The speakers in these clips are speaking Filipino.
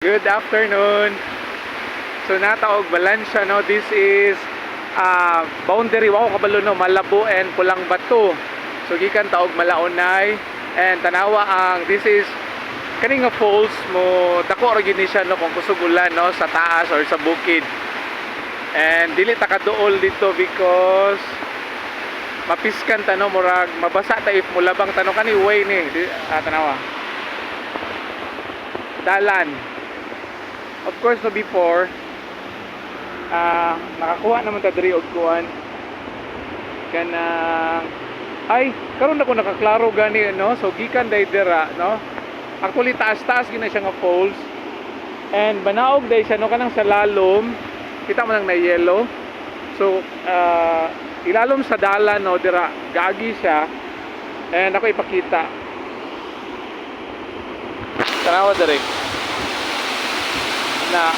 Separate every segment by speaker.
Speaker 1: Good afternoon. So nataog Valencia, no? This is boundary wa ko kabalo, no? Malabo and Pulang Bato. So gikan taog Malaonay and tanawa ang this is kaning nga falls mo dako ra gid ni siya, no, kung kusog ulan, no, sa taas or sa bukid. And dili ta kaduol dito because mapiskan ta, no, murag mabasa ta if mulabang ta, no, kani way ni tanawa dalan. Of course, no, before nakakuha naman ta diri og kuan kanang ay karon ako nakaklaro gani, no, so gikan dai dira, no, actually taas-taas gina siya nga falls and banaog dai siya, no, kanang sa lalom kita man lang na yellow. So ilalom sa dalan, no, dira gagi siya and ako ipakita tanawa diri na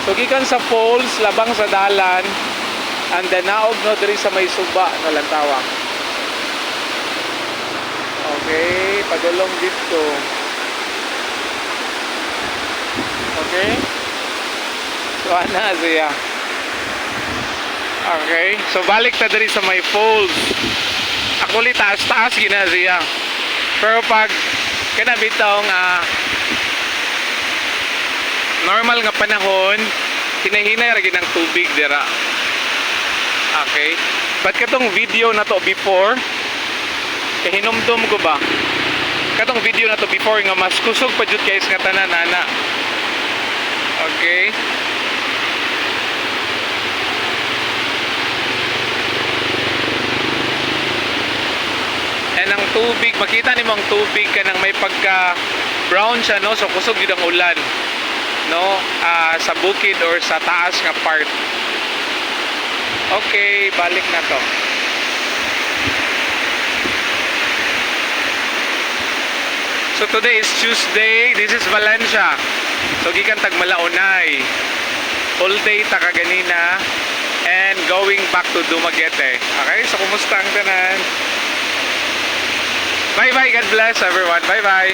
Speaker 1: so gikan sa falls labang sa dalan and then naog, no, diri sa may suba na lantawang. Okay, padulong dito. Okay, so ana siya. Okay, so balik ta diri sa may falls. Actually taas-taas gina siya, pero pag kana bitong normal nga panahon hinahinay ra gid ang tubig dira. Okay, but katong video na to before kay hinumdum ko ba katong video na to before nga mas kusog pa jud guys nga tanan ana. Okay, and ang tubig makita nimo ang tubig kanang may pagka brown siya, no, so kusog jud ang ulan, no, sa bukid or sa taas nga part. Okay, balik na to. So today is Tuesday. This is Valencia. So gikan tag Malaonay. All day ta kaganina and going back to Dumaguete. Okay, so kumusta ang tanan? Bye bye, God bless everyone. Bye bye.